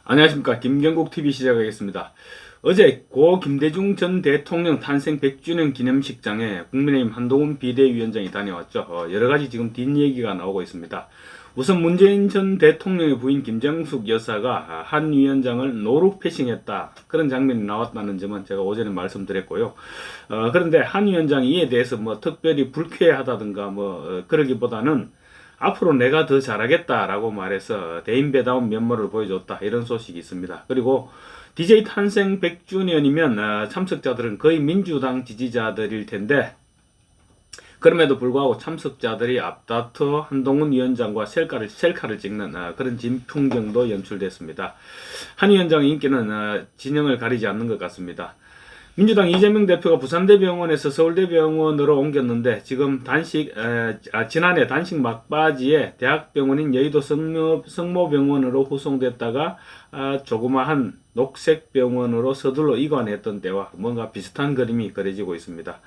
안녕하십니까. 김경국TV 시작하겠습니다. 어제 고 김대중 전 대통령 탄생 100주년 기념식장에 국민의힘 한동훈 비대위원장이 다녀왔죠. 여러가지 지금 뒷얘기가 나오고 있습니다. 우선 문재인 전 대통령의 부인 김정숙 여사가 한 위원장을 노루 패싱했다, 그런 장면이 나왔다는 점은 제가 오전에 말씀드렸고요. 그런데 한 위원장이 이에 대해서 뭐 특별히 불쾌하다든가 그러기보다는 앞으로 내가 더 잘하겠다라고 말해서 대인배다운 면모를 보여줬다, 이런 소식이 있습니다. 그리고 DJ 탄생 100주년이면 참석자들은 거의 민주당 지지자들일 텐데, 그럼에도 불구하고 참석자들이 앞다퉈 한동훈 위원장과 셀카를 찍는 그런 진풍경도 연출됐습니다. 한 위원장의 인기는 진영을 가리지 않는 것 같습니다. 민주당 이재명 대표가 부산대병원에서 서울대병원으로 옮겼는데, 지금 지난해 단식 막바지에 대학병원인 여의도 성모병원으로 후송됐다가 조그마한 녹색병원으로 서둘러 이관했던 때와 뭔가 비슷한 그림이 그려지고 있습니다.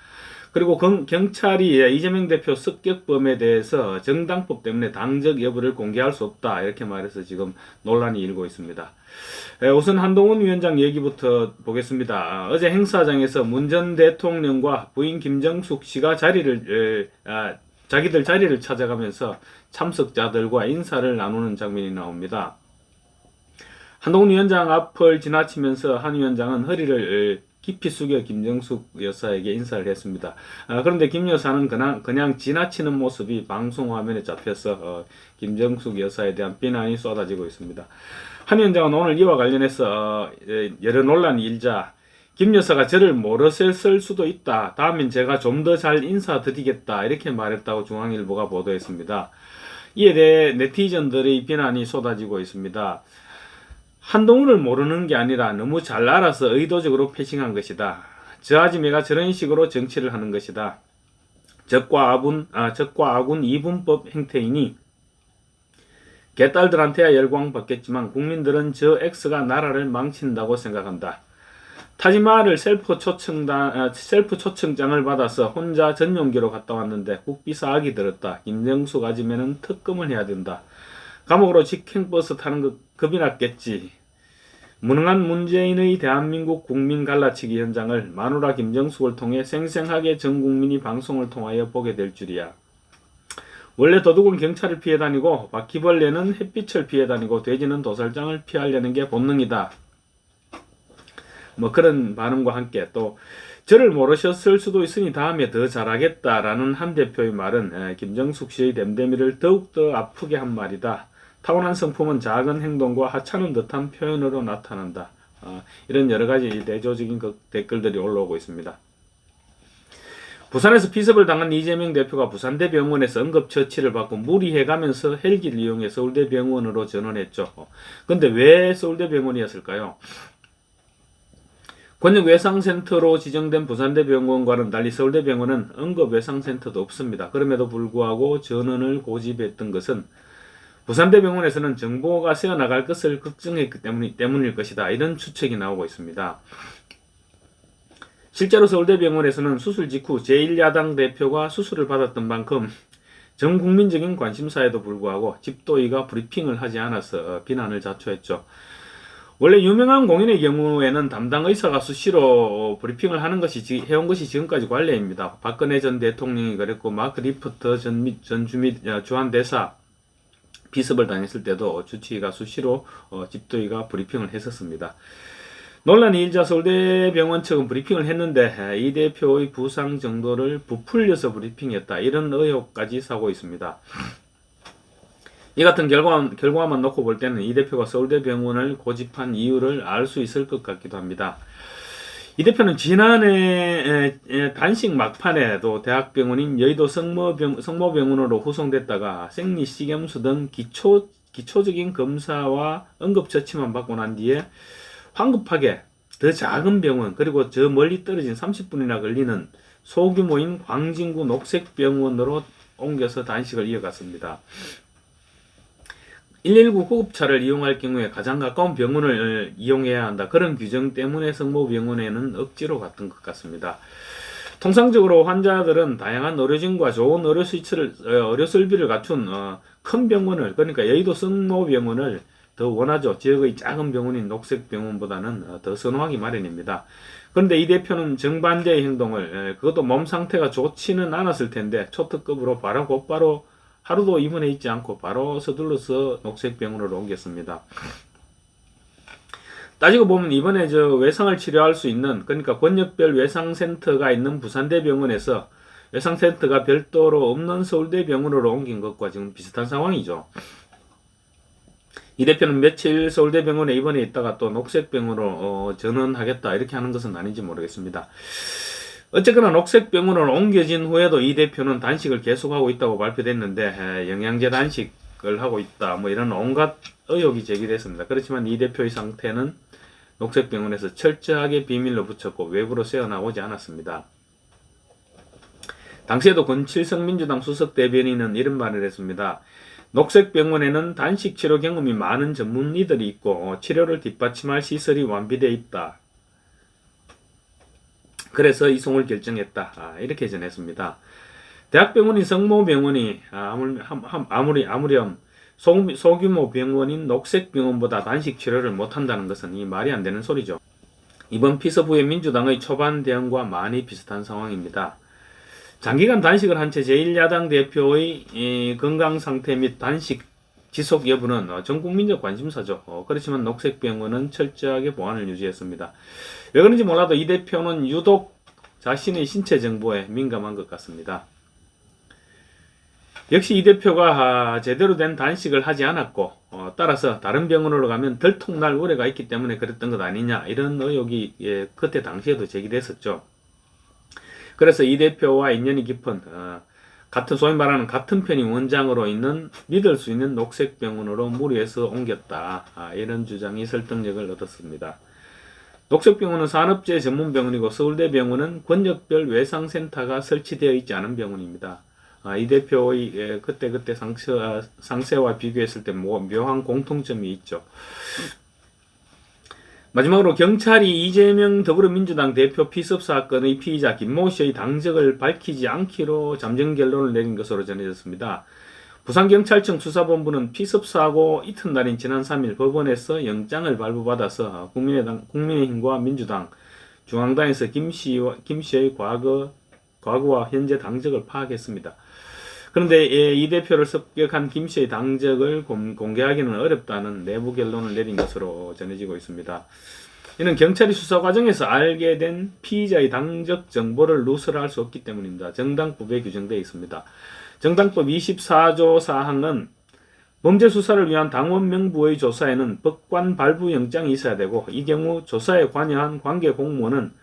그리고 경찰이 이재명 대표 습격범에 대해서 정당법 때문에 당적 여부를 공개할 수 없다, 이렇게 말해서 지금 논란이 일고 있습니다. 우선 한동훈 위원장 얘기부터 보겠습니다. 어제 행사장에서 문 전 대통령과 부인 김정숙 씨가 자기들 자리를 찾아가면서 참석자들과 인사를 나누는 장면이 나옵니다. 한동훈 위원장 앞을 지나치면서 한 위원장은 허리를 깊이 숙여 김정숙 여사에게 인사를 했습니다. 그런데 김 여사는 그냥 지나치는 모습이 방송화면에 잡혀서 김정숙 여사에 대한 비난이 쏟아지고 있습니다. 한 위원장은 오늘 이와 관련해서 여러 논란이 일자 김 여사가 저를 모르실 수도 있다, 다음엔 제가 좀 더 잘 인사드리겠다, 이렇게 말했다고 중앙일보가 보도했습니다. 이에 대해 네티즌들의 비난이 쏟아지고 있습니다. 한동훈을 모르는 게 아니라 너무 잘 알아서 의도적으로 패싱한 것이다. 저 아지매가 저런 식으로 정치를 하는 것이다. 적과 아군 이분법 행태이니 개딸들한테야 열광 받겠지만 국민들은 저 X가 나라를 망친다고 생각한다. 타지마할 셀프 초청장을 받아서 혼자 전용기로 갔다 왔는데 국비 싸게 들었다. 김정숙 아지매는 특검을 해야 된다. 감옥으로 직행버스 타는 것 겁이 났겠지. 무능한 문재인의 대한민국 국민 갈라치기 현장을 마누라 김정숙을 통해 생생하게 전 국민이 방송을 통하여 보게 될 줄이야. 원래 도둑은 경찰을 피해 다니고 바퀴벌레는 햇빛을 피해 다니고 돼지는 도살장을 피하려는 게 본능이다. 그런 반응과 함께 또 저를 모르셨을 수도 있으니 다음에 더 잘하겠다라는 한 대표의 말은 김정숙 씨의 댐댐이를 더욱더 아프게 한 말이다. 타고난 성품은 작은 행동과 하찮은 듯한 표현으로 나타난다. 이런 여러가지 대조적인 댓글들이 올라오고 있습니다. 부산에서 피습을 당한 이재명 대표가 부산대병원에서 응급처치를 받고 무리해가면서 헬기를 이용해 서울대병원으로 전원했죠. 근데 왜 서울대병원이었을까요? 권역외상센터로 지정된 부산대병원과는 달리 서울대병원은 응급외상센터도 없습니다. 그럼에도 불구하고 전원을 고집했던 것은 부산대병원에서는 정보가 새어나갈 것을 걱정했기 때문일 것이다, 이런 추측이 나오고 있습니다. 실제로 서울대병원에서는 수술 직후 제1야당 대표가 수술을 받았던 만큼 전 국민적인 관심사에도 불구하고 집도의가 브리핑을 하지 않아서 비난을 자초했죠. 원래 유명한 공인의 경우에는 담당 의사가 수시로 브리핑을 해온 것이 지금까지 관례입니다. 박근혜 전 대통령이 그랬고, 마크 리포터 전 주한대사 비습을 당했을 때도 주치의가 수시로 집도의가 브리핑을 했었습니다. 논란이 일자 서울대병원 측은 브리핑을 했는데 이 대표의 부상 정도를 부풀려서 브리핑했다, 이런 의혹까지 사고 있습니다. 이 같은 결과만 놓고 볼 때는 이 대표가 서울대병원을 고집한 이유를 알 수 있을 것 같기도 합니다. 이 대표는 지난해 단식 막판에도 대학병원인 여의도 성모병원으로 후송됐다가 생리식염수 등 기초적인 검사와 응급처치만 받고 난 뒤에 황급하게 더 작은 병원, 그리고 저 멀리 떨어진 30분이나 걸리는 소규모인 광진구 녹색병원으로 옮겨서 단식을 이어갔습니다. 119 구급차를 이용할 경우에 가장 가까운 병원을 이용해야 한다, 그런 규정 때문에 성모병원에는 억지로 갔던 것 같습니다. 통상적으로 환자들은 다양한 의료진과 좋은 의료 설비를 갖춘 큰 병원을, 그러니까 여의도 성모병원을 더 원하죠. 지역의 작은 병원인 녹색병원보다는 더 선호하기 마련입니다. 그런데 이 대표는 정반대의 행동을, 그것도 몸 상태가 좋지는 않았을 텐데 초특급으로 곧바로 하루도 입원해 있지 않고 바로 서둘러서 녹색병원으로 옮겼습니다. 따지고 보면 이번에 외상을 치료할 수 있는, 그러니까 권역별 외상센터가 있는 부산대병원에서 외상센터가 별도로 없는 서울대병원으로 옮긴 것과 지금 비슷한 상황이죠. 이 대표는 며칠 서울대병원에 입원해 있다가 또 녹색병원으로 전원하겠다 이렇게 하는 것은 아닌지 모르겠습니다. 어쨌거나 녹색병원으로 옮겨진 후에도 이 대표는 단식을 계속하고 있다고 발표됐는데 영양제 단식을 하고 있다 뭐 이런 온갖 의혹이 제기됐습니다. 그렇지만 이 대표의 상태는 녹색병원에서 철저하게 비밀로 붙였고 외부로 새어나오지 않았습니다. 당시에도 권칠성 민주당 수석 대변인은 이런 말을 했습니다. 녹색병원에는 단식 치료 경험이 많은 전문의들이 있고 치료를 뒷받침할 시설이 완비되어 있다. 그래서 이송을 결정했다. 이렇게 전했습니다. 대학병원인 성모병원이 아무렴 소규모 병원인 녹색병원보다 단식 치료를 못한다는 것은 이 말이 안 되는 소리죠. 이번 피습 후에 민주당의 초반 대응과 많이 비슷한 상황입니다. 장기간 단식을 한 채 제1야당 대표의 건강 상태 및 단식 지속 여부는 전 국민적 관심사죠. 그렇지만 녹색병원은 철저하게 보안을 유지했습니다. 왜 그런지 몰라도 이 대표는 유독 자신의 신체 정보에 민감한 것 같습니다. 역시 이 대표가 제대로 된 단식을 하지 않았고 따라서 다른 병원으로 가면 들통날 우려가 있기 때문에 그랬던 것 아니냐 이런 의혹이 그때 당시에도 제기됐었죠. 그래서 이 대표와 인연이 깊은 같은 소위 말하는 같은 편이 원장으로 있는 믿을 수 있는 녹색병원으로 무리해서 옮겼다. 이런 주장이 설득력을 얻었습니다. 녹색병원은 산업재 전문병원이고 서울대병원은 권역별 외상센터가 설치되어 있지 않은 병원입니다. 이 대표의 그때 상세와 비교했을 때 묘한 공통점이 있죠. 마지막으로 경찰이 이재명 더불어민주당 대표 피습 사건의 피의자 김모 씨의 당적을 밝히지 않기로 잠정 결론을 내린 것으로 전해졌습니다. 부산경찰청 수사본부는 피습 사고 이튿날인 지난 3일 법원에서 영장을 발부받아서 국민의힘과 민주당, 중앙당에서 김 씨의 과거와 현재 당적을 파악했습니다. 그런데 이 대표를 습격한 김 씨의 당적을 공개하기는 어렵다는 내부 결론을 내린 것으로 전해지고 있습니다. 이는 경찰이 수사 과정에서 알게 된 피의자의 당적 정보를 누설할 수 없기 때문입니다. 정당법에 규정되어 있습니다. 정당법 24조 사항은 범죄 수사를 위한 당원 명부의 조사에는 법관 발부 영장이 있어야 되고 이 경우 조사에 관여한 관계 공무원은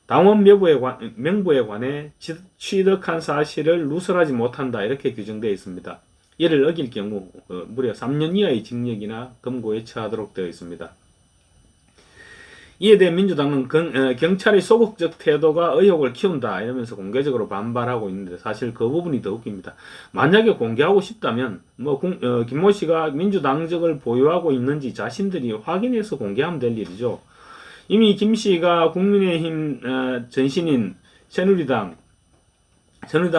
당원 명부에 관해 취득한 사실을 누설하지 못한다 이렇게 규정되어 있습니다. 이를 어길 경우 무려 3년 이하의 징역이나 금고에 처하도록 되어 있습니다. 이에 대해 민주당은 경찰의 소극적 태도가 의혹을 키운다 이러면서 공개적으로 반발하고 있는데 사실 그 부분이 더 웃깁니다. 만약에 공개하고 싶다면 김모 씨가 민주당적을 보유하고 있는지 자신들이 확인해서 공개하면 될 일이죠. 이미 김 씨가 국민의힘 전신인 새누리당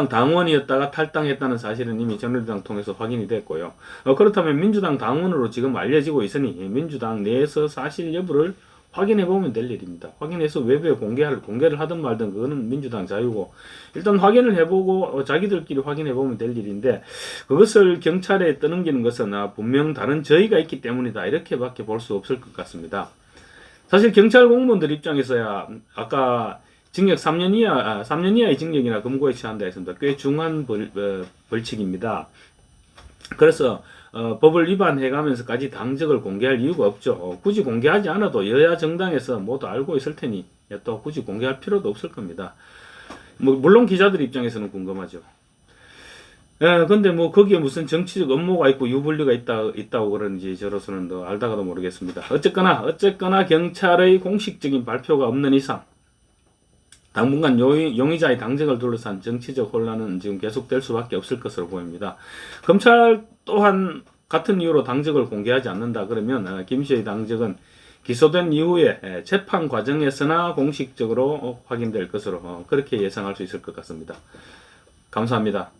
당원이었다가 탈당했다는 사실은 이미 새누리당 통해서 확인이 됐고요. 그렇다면 민주당 당원으로 지금 알려지고 있으니 민주당 내에서 사실 여부를 확인해 보면 될 일입니다. 확인해서 외부에 공개를 하든 말든 그거는 민주당 자유고 일단 확인을 해보고 자기들끼리 확인해 보면 될 일인데 그것을 경찰에 떠넘기는 것은 분명 다른 저희가 있기 때문이다 이렇게밖에 볼 수 없을 것 같습니다. 사실 경찰 공무원들 입장에서야 아까 징역 3년 이하의 징역이나 금고에 처한다 했습니다. 꽤 중한 벌칙입니다. 그래서 법을 위반해가면서까지 당적을 공개할 이유가 없죠. 굳이 공개하지 않아도 여야 정당에서 모두 알고 있을 테니 또 굳이 공개할 필요도 없을 겁니다. 물론 기자들 입장에서는 궁금하죠. 근데 거기에 무슨 정치적 업무가 있고 유불리가 있다고 그러는지 저로서는 더 알다가도 모르겠습니다. 어쨌거나 경찰의 공식적인 발표가 없는 이상 당분간 용의자의 당적을 둘러싼 정치적 혼란은 지금 계속될 수밖에 없을 것으로 보입니다. 검찰 또한 같은 이유로 당적을 공개하지 않는다 그러면 김 씨의 당적은 기소된 이후에 재판 과정에서나 공식적으로 확인될 것으로 그렇게 예상할 수 있을 것 같습니다. 감사합니다.